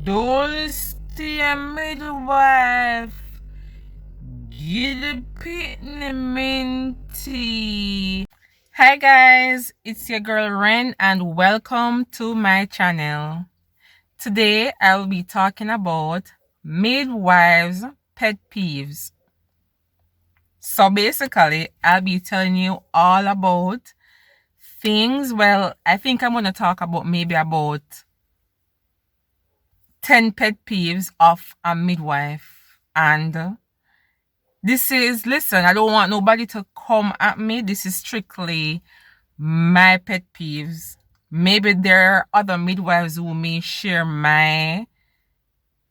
Dulce midwife, minty. Hi guys, it's your girl Ren and welcome to my channel. Today I'll be talking about midwives' pet peeves. So basically, I'll be telling you all about things. Well, I think I'm going to talk about maybe about 10 pet peeves of a midwife. And listen, I don't want nobody to come at me. This is strictly my pet peeves. Maybe there are other midwives who may share my,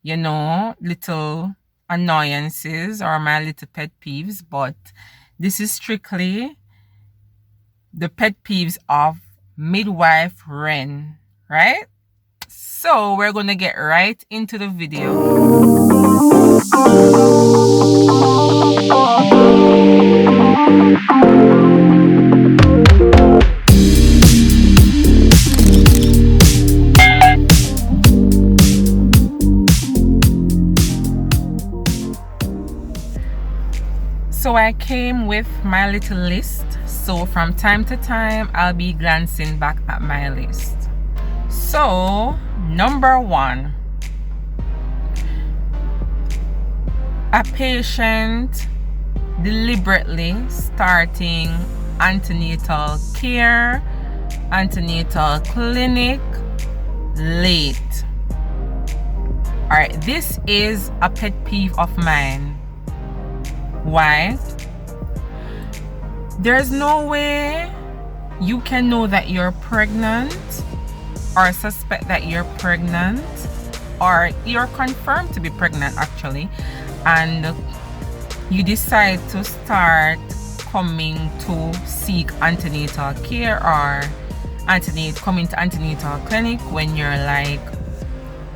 little annoyances or my little pet peeves, but this is strictly the pet peeves of midwife Ren, right? So we're going to get right into the video. So I came with my little list. So from time to time, I'll be glancing back at my list. So, number 1. A patient deliberately starting antenatal care, antenatal clinic late. Alright, this is a pet peeve of mine. Why? There's no way you can know that you're pregnant or suspect that you're pregnant or you're confirmed to be pregnant actually, and you decide to start coming to seek antenatal care or coming to antenatal clinic when you're like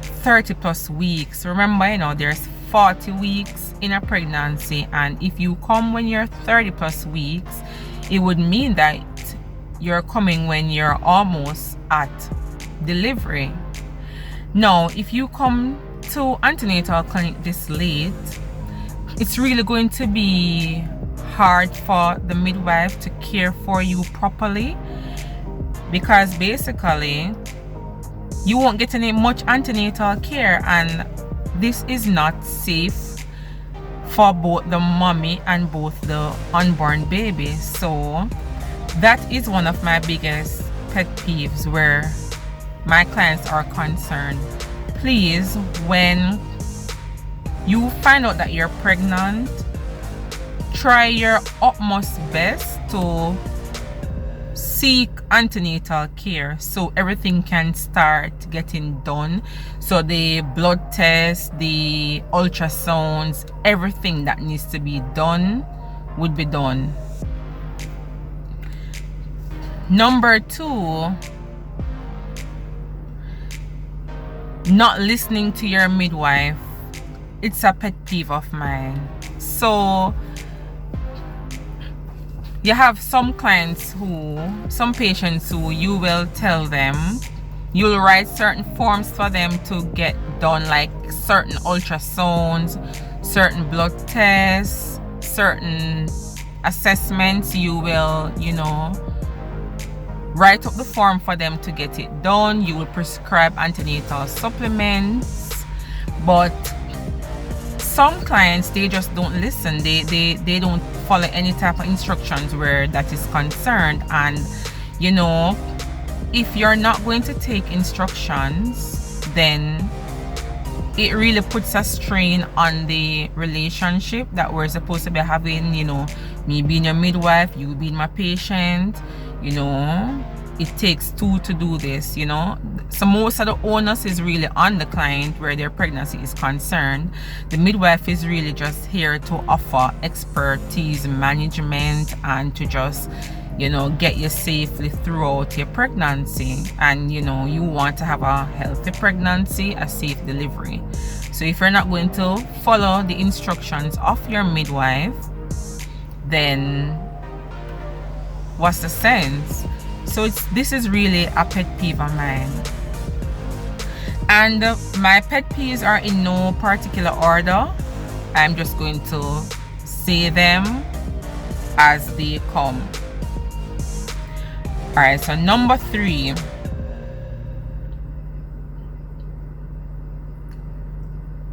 30 plus weeks. Remember, there's 40 weeks in a pregnancy, and if you come when you're 30 plus weeks, it would mean that you're coming when you're almost at delivery. Now, if you come to antenatal clinic this late, it's really going to be hard for the midwife to care for you properly, because basically you won't get any much antenatal care, and this is not safe for both the mommy and both the unborn baby. So that is one of my biggest pet peeves where my clients are concerned. Please, when you find out that you're pregnant, try your utmost best to seek antenatal care so everything can start getting done. So the blood tests, the ultrasounds, everything that needs to be done would be done. Number 2, not listening to your midwife. It's a pet peeve of mine. So you have some patients who you will tell them, you'll write certain forms for them to get done, like certain ultrasounds, certain blood tests, certain assessments. You will, write up the form for them to get it done. You will prescribe antenatal supplements, but some clients, they just don't listen. They don't follow any type of instructions where that is concerned. And if you're not going to take instructions, then it really puts a strain on the relationship that we're supposed to be having. Me being your midwife, you being my patient. It takes two to do this. So most of the onus is really on the client where their pregnancy is concerned. The midwife is really just here to offer expertise, management, and to just get you safely throughout your pregnancy. And you want to have a healthy pregnancy, a safe delivery. So if you're not going to follow the instructions of your midwife, then what's the sense? So this is really a pet peeve of mine. And my pet peeves are in no particular order. I'm just going to say them as they come. Alright, so number 3.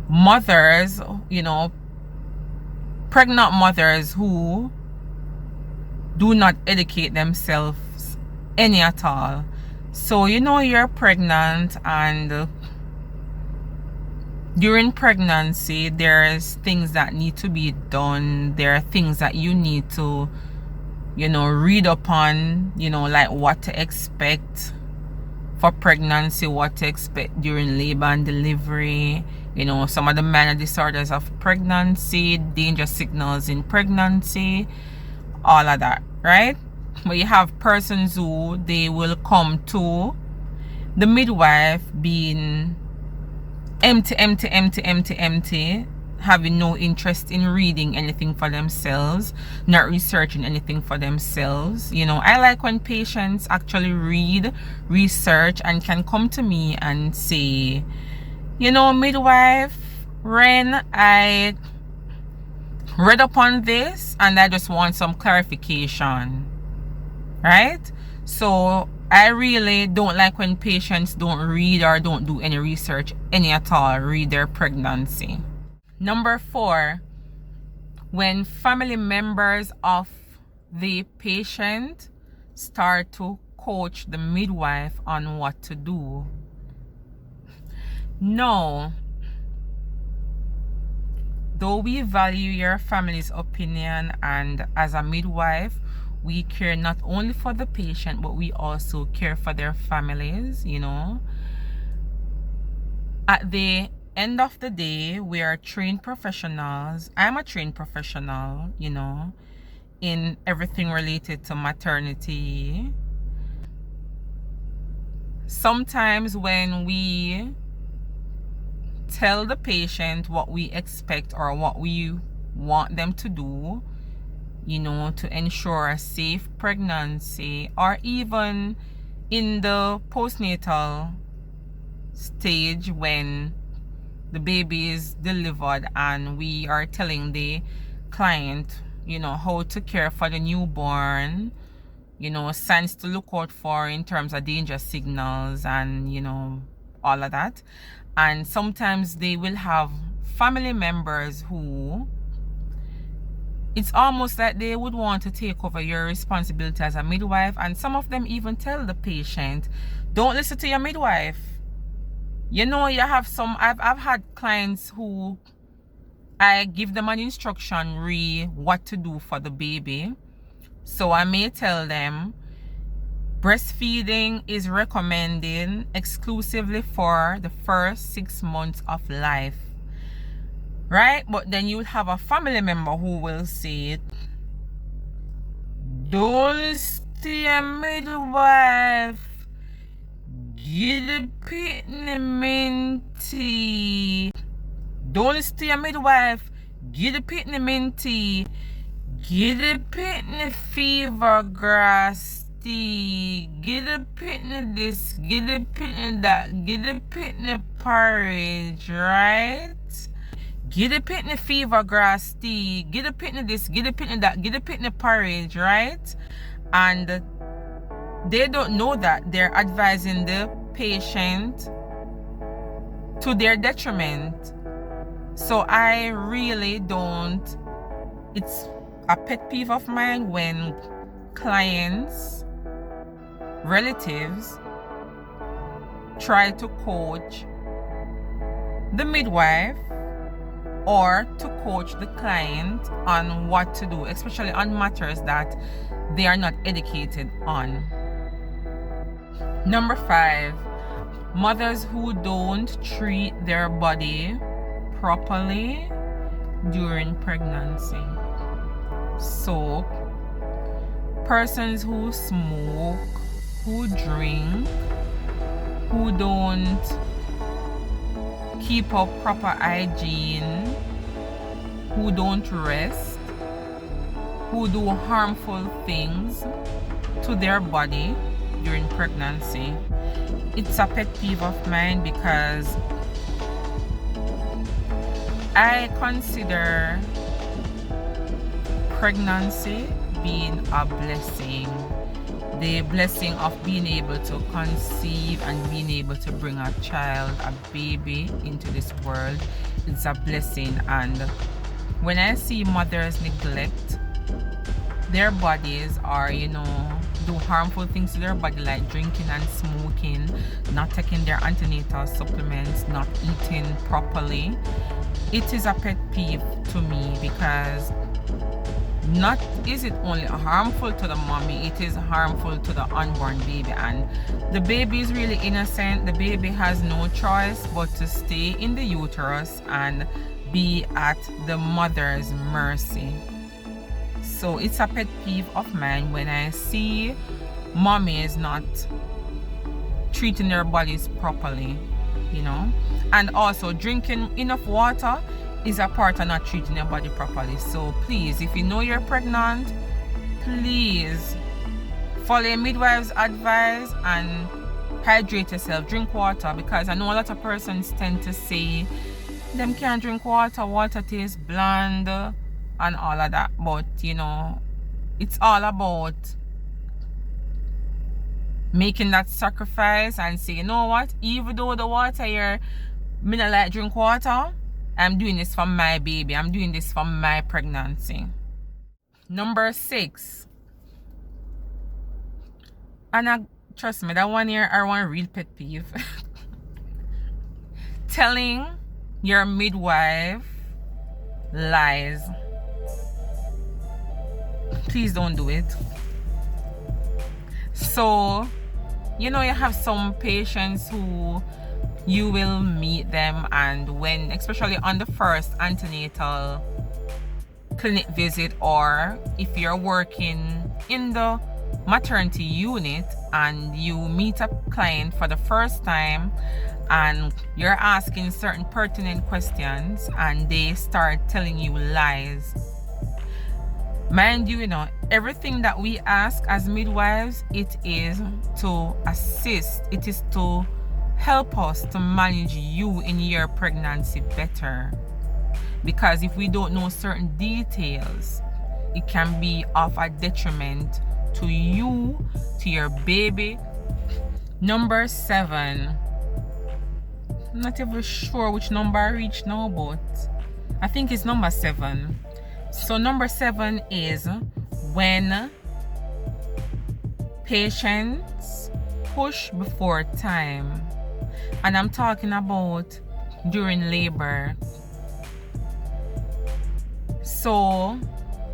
Mothers, pregnant mothers who do not educate themselves any at all. So you're pregnant, and during pregnancy there's things that need to be done. There are things that you need to read upon, like what to expect for pregnancy, what to expect during labor and delivery, some of the minor disorders of pregnancy, danger signals in pregnancy, all of that, right? But you have persons who they will come to the midwife being empty, having no interest in reading anything for themselves, not researching anything for themselves. I like when patients actually read, research, and can come to me and say, midwife Ren, I read upon this and I just want some clarification, right? So I really don't like when patients don't read or don't do any research any at all, read their pregnancy. Number 4, when family members of the patient start to coach the midwife on what to do. No, though we value your family's opinion, and as a midwife we care not only for the patient but we also care for their families. At the end of the day, we are trained professionals. I'm a trained professional, in everything related to maternity. Sometimes when we tell the patient what we expect or what we want them to do, to ensure a safe pregnancy, or even in the postnatal stage when the baby is delivered and we are telling the client how to care for the newborn, signs to look out for in terms of danger signals and all of that. And sometimes they will have family members who it's almost like they would want to take over your responsibility as a midwife, and some of them even tell the patient, don't listen to your midwife. You have some, I've had clients who I give them an instruction what to do for the baby. So I may tell them breastfeeding is recommended exclusively for the first 6 months of life, right? But then you will have a family member who will say, don't listen to your midwife. Get the pitney minty. Don't listen to your midwife. Get the pitney minty. Get the pitney fever grass tea. Get the pitney this. Get the pitney that. Get the pitney porridge, right? Get the pitney fever grass tea. Get the pitney this. Get the pitney that. Get the pitney porridge, right? And they don't know that they're advising the patient to their detriment. So I really don't, it's a pet peeve of mine when clients, relatives try to coach the midwife or to coach the client on what to do, especially on matters that they are not educated on. Number 5, mothers who don't treat their body properly during pregnancy. So, persons who smoke, who drink, who don't keep up proper hygiene, who don't rest, who do harmful things to their body during pregnancy. It's a pet peeve of mine because I consider pregnancy being a blessing. The blessing of being able to conceive and being able to bring a child, a baby into this world, it's a blessing. And when I see mothers neglect their bodies, or do harmful things to their body, like drinking and smoking, not taking their antenatal supplements, not eating properly, it is a pet peeve to me, because not is it only harmful to the mommy, it is harmful to the unborn baby. And the baby is really innocent. The baby has no choice but to stay in the uterus and be at the mother's mercy. So it's a pet peeve of mine when I see mommies not treating their bodies properly, and also drinking enough water is a part of not treating your body properly. So please, if you know you're pregnant, please follow your midwife's advice and hydrate yourself, drink water, because I know a lot of persons tend to say them can't drink water, water tastes bland and all of that, but it's all about making that sacrifice and say, you know what, even though the water here, me not like drink water, I'm doing this for my baby, I'm doing this for my pregnancy. Number 6, and trust me, that one here are one real pet peeve. Telling your midwife lies. Please don't do it. So you have some patients who you will meet them, and when, especially on the first antenatal clinic visit, or if you're working in the maternity unit and you meet a client for the first time and you're asking certain pertinent questions and they start telling you lies. Mind you, everything that we ask as midwives, it is to assist, it is to help us to manage you in your pregnancy better. Because if we don't know certain details, it can be of a detriment to you, to your baby. Number 7. I'm not even sure which number I reached now, but I think it's number 7. So number 7 is when patients push before time. And I'm talking about during labor. So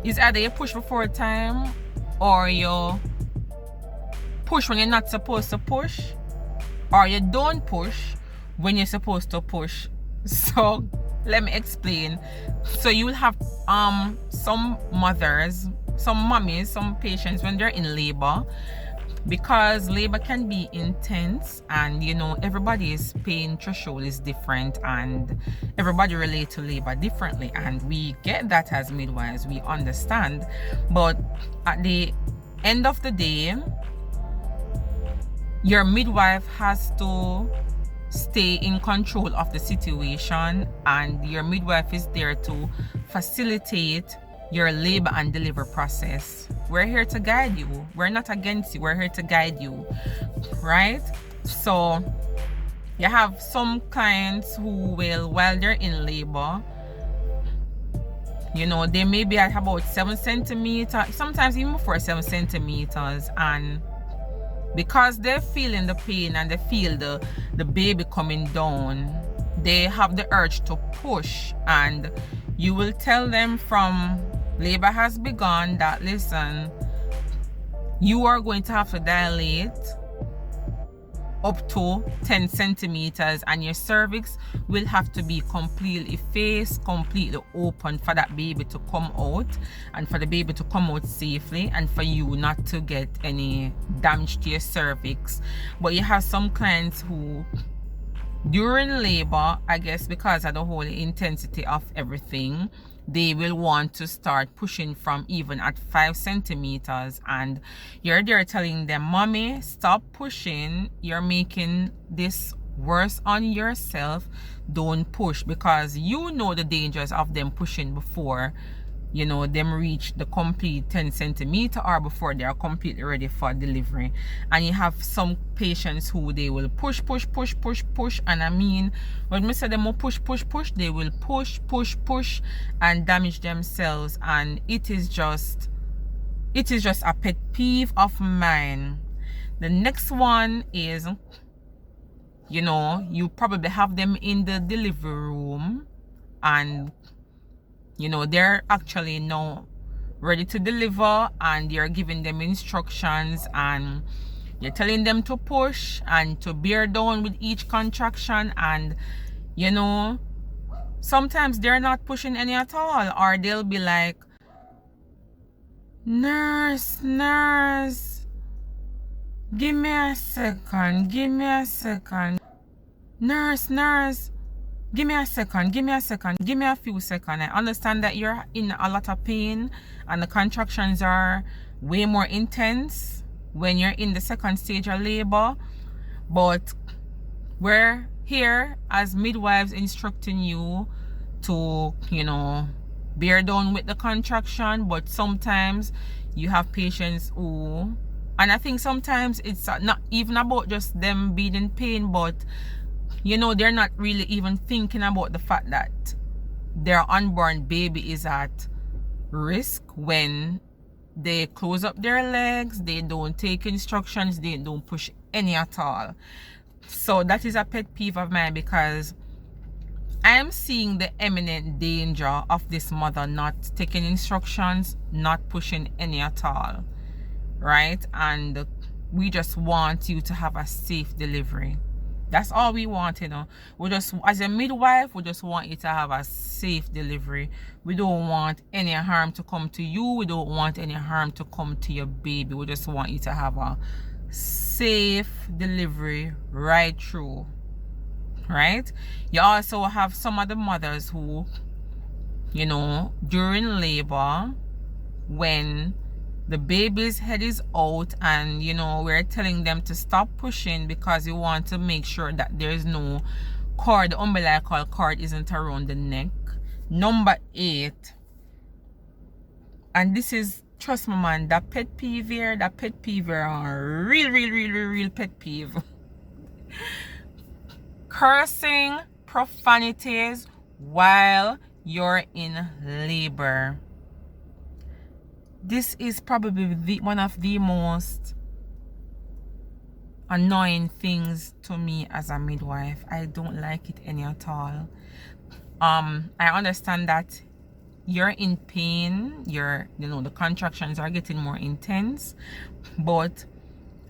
it's either you push before time or you push when you're not supposed to push, or you don't push when you're supposed to push. So let me explain. So you will have some mothers, some mommies, some patients when they're in labor, because labor can be intense, and everybody's pain threshold is different and everybody relates to labor differently, and we get that as midwives, we understand. But at the end of the day, your midwife has to stay in control of the situation, and your midwife is there to facilitate your labor and deliver process. We're here to guide you. We're not against you. We're here to guide you, right? So you have some clients who will, while they're in labor, they may be at about 7 centimeters, sometimes even before 7 centimeters, and because they're feeling the pain and they feel the baby coming down, they have the urge to push, and you will tell them from labor has begun that, listen, you are going to have to dilate up to 10 centimeters and your cervix will have to be completely effaced, completely open for that baby to come out, and for the baby to come out safely, and for you not to get any damage to your cervix. But you have some clients who During labor, I guess because of the whole intensity of everything, they will want to start pushing from even at 5 centimeters, and you're there telling them, mommy, stop pushing, you're making this worse on yourself, don't push, because you know the dangers of them pushing before you know them reach the complete 10 centimeter or before they are completely ready for delivery. And you have some patients who they will push, and I mean, when we say them will push, they will push and damage themselves, and it is just a pet peeve of mine. The next one is, you know, you probably have them in the delivery room, and you know they're actually now ready to deliver, and you're giving them instructions and you're telling them to push and to bear down with each contraction, and you know sometimes they're not pushing any at all, or they'll be like, nurse, give me a second, nurse, give me a second, give me a few seconds. I understand that you're in a lot of pain and the contractions are way more intense when you're in the second stage of labor, but we're here as midwives instructing you to, you know, bear down with the contraction. But sometimes you have patients who, and I think sometimes it's not even about just them being in pain, but you know, they're not really even thinking about the fact that their unborn baby is at risk when they close up their legs, they don't take instructions, they don't push any at all. So that is a pet peeve of mine, because I am seeing the imminent danger of this mother not taking instructions, not pushing any at all, right? And we just want you to have a safe delivery. That's all we want, you know. We just, as a midwife, we just want you to have a safe delivery. We don't want any harm to come to you. We don't want any harm to come to your baby. We just want you to have a safe delivery right through, right? You also have some of the mothers who, you know, during labor, when the baby's head is out and you know we're telling them to stop pushing because we want to make sure that there's no cord, the umbilical cord isn't around the neck. Number 8, and this is, trust me man, that pet peeve here, are real pet peeve. Cursing, profanities while you're in labor. This is probably one of the most annoying things to me as a midwife. I don't like it any at all. I understand that you're in pain, you know, the contractions are getting more intense, but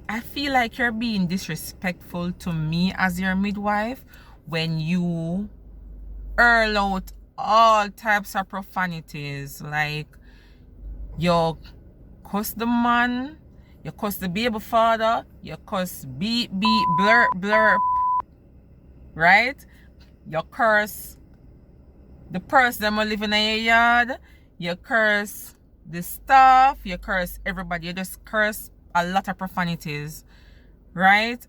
I feel like you're being disrespectful to me as your midwife when you hurl out all types of profanities, like you cuss the man, you cuss the baby father, you cuss beep, blurp, right? You curse the person that living in your yard, you curse the staff, you curse everybody, you just curse a lot of profanities, right?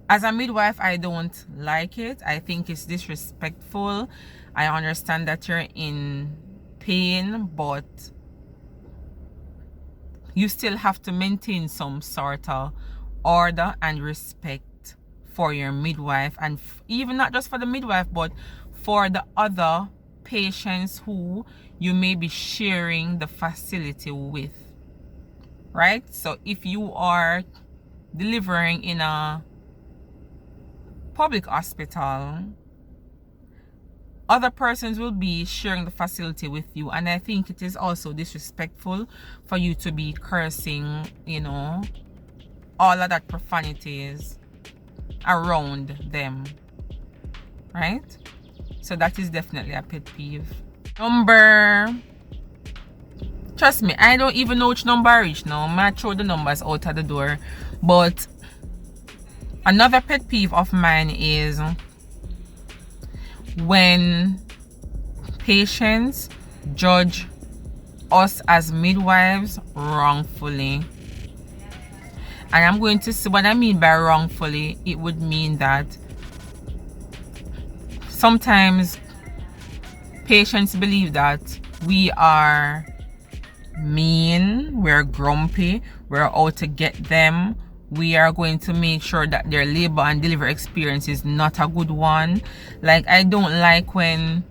As a midwife, I don't like it. I think it's disrespectful. I understand that you're in pain, but you still have to maintain some sort of order and respect for your midwife, and even not just for the midwife, but for the other patients who you may be sharing the facility with, right? So if you are delivering in a public hospital, other persons will be sharing the facility with you, and I think it is also disrespectful for you to be cursing, you know, all of that profanities around them, right? So that is definitely a pet peeve. Trust me, I don't even know which number I reach now. I might throw the numbers out of the door, but Another pet peeve of mine is when patients judge us as midwives wrongfully. And I'm going to say what I mean by wrongfully. It would mean that sometimes patients believe that we are mean, we're grumpy, we're out to get them, we are going to make sure that their labor and delivery experience is not a good one. Like, I don't like when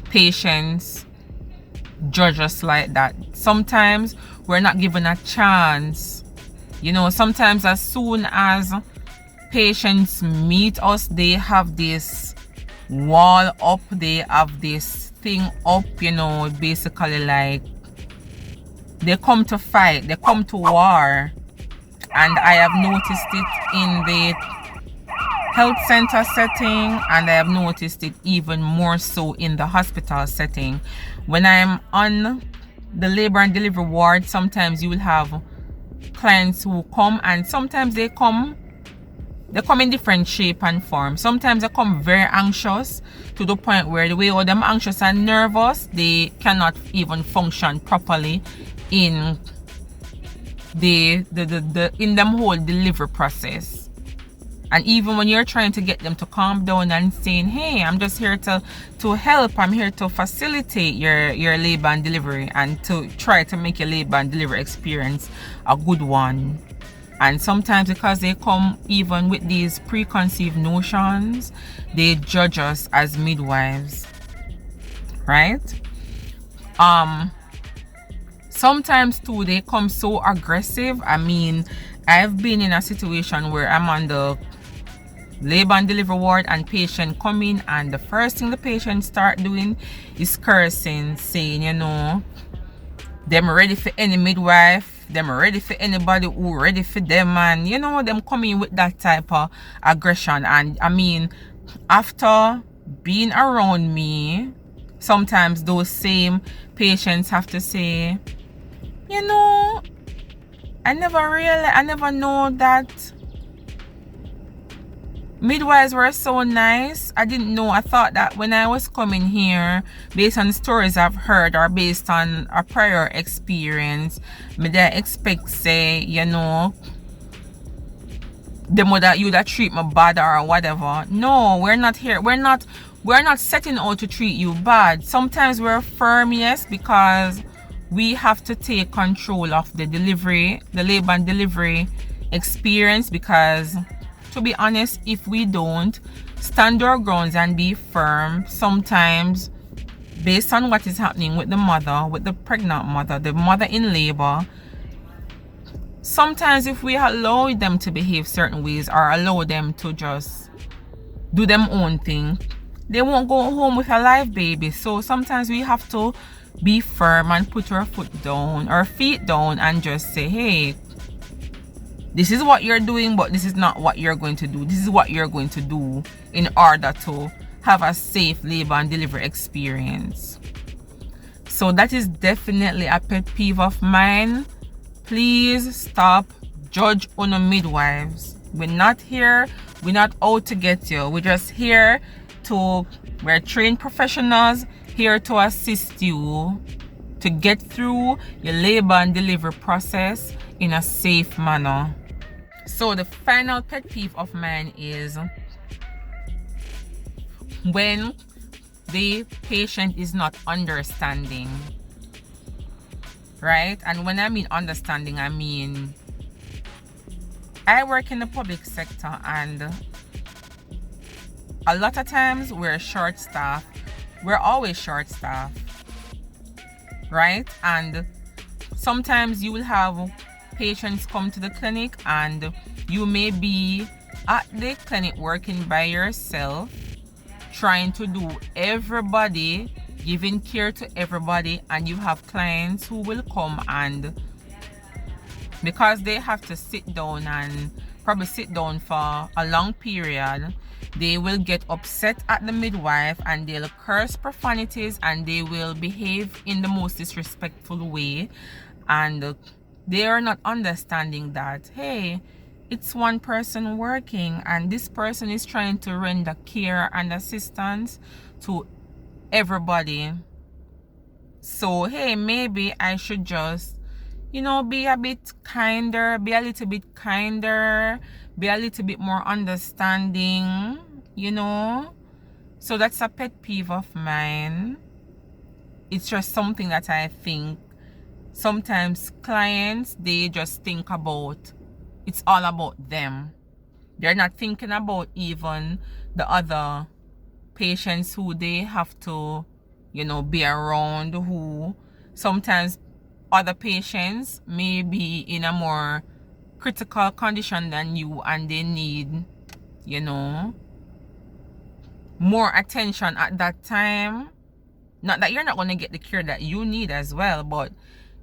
patients judge us like that. Sometimes we're not given a chance. You know, sometimes as soon as patients meet us, they have this wall up, they have this thing up, you know, basically like they come to fight, they come to war. And I have noticed it in the health center setting, and I have noticed it even more so in the hospital setting. When I'm on the labor and delivery ward, sometimes you will have clients who come, and sometimes they come in different shape and form. Sometimes they come very anxious to the point where the way all them anxious and nervous, they cannot even function properly in in them whole delivery process. And even when you're trying to get them to calm down and saying, hey, I'm just here to help, I'm here to facilitate your labor and delivery and to try to make your labor and delivery experience a good one. And sometimes because they come even with these preconceived notions, they judge us as midwives, right? Sometimes too, they come so aggressive. I mean, I've been in a situation where I'm on the labor and delivery ward and patient come in, and the first thing the patient start doing is cursing, saying, you know, them ready for any midwife, them ready for anybody who ready for them, and you know, them coming with that type of aggression. And I mean, after being around me, sometimes those same patients have to say, you know, I never know that midwives were so nice. I didn't know. I thought that when I was coming here, based on stories I've heard or based on a prior experience, me they expect say, you know, them would you that treat me bad or whatever. No, we're not here. We're not setting out to treat you bad. Sometimes we're firm, yes, because we have to take control of the delivery, the labor and delivery experience, because to be honest, if we don't stand our grounds and be firm, sometimes based on what is happening with the mother, with the pregnant mother, the mother in labor, sometimes if we allow them to behave certain ways or allow them to just do them own thing, they won't go home with a live baby. So sometimes we have to be firm and put our feet down and just say, hey, this is what you're doing, but this is not what you're going to do. This is what you're going to do in order to have a safe labor and delivery experience. So that is definitely a pet peeve of mine. Please stop judge on midwives. We're not here, we're not out to get you. We're just here we're trained professionals here to assist you to get through your labor and delivery process in a safe manner. So the final pet peeve of mine is when the patient is not understanding, right? And when I mean understanding, I mean I work in the public sector, and a lot of times we're short staffed. We're always short staffed, right? And sometimes you will have patients come to the clinic and you may be at the clinic working by yourself, trying to do everybody, giving care to everybody, and you have clients who will come, and because they have to sit down and probably sit down for a long period, they will get upset at the midwife and they'll curse profanities and they will behave in the most disrespectful way, and they are not understanding that, hey, it's one person working, and this person is trying to render care and assistance to everybody. So hey, maybe I should just, you know, be a bit kinder, be a little bit kinder, be a little bit more understanding, you know. So that's a pet peeve of mine. It's just something that I think sometimes clients, they just think about, it's all about them. They're not thinking about even the other patients who they have to, you know, be around, who sometimes other patients may be in a more critical condition than you, and they need, you know, more attention at that time. Not that you're not going to get the care that you need as well, but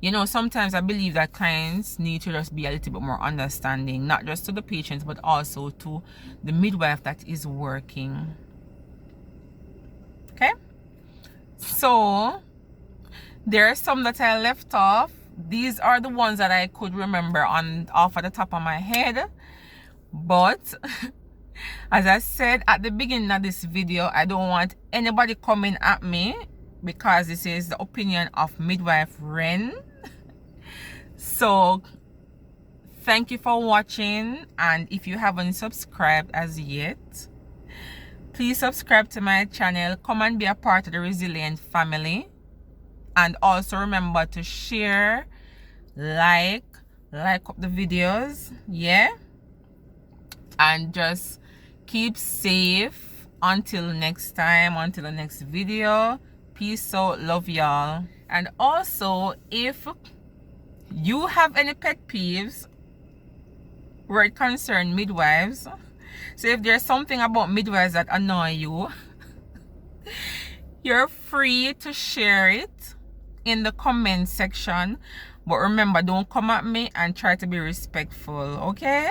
you know, sometimes I believe that clients need to just be a little bit more understanding, not just to the patients, but also to the midwife that is working. Okay, so there are some that I left off. These are the ones that I could remember off at the top of my head. But as I said at the beginning of this video, I don't want anybody coming at me, because this is the opinion of midwife Ren. So thank you for watching, and if you haven't subscribed as yet, please subscribe to my channel. Come and be a part of the resilient family. And also remember to share, like up the videos, yeah, and just keep safe until next time, until the next video. Peace out, love y'all. And also, if you have any pet peeves where it concerns midwives, so if there's something about midwives that annoy you, you're free to share it in the comment section. But remember, don't come at me, and try to be respectful, okay?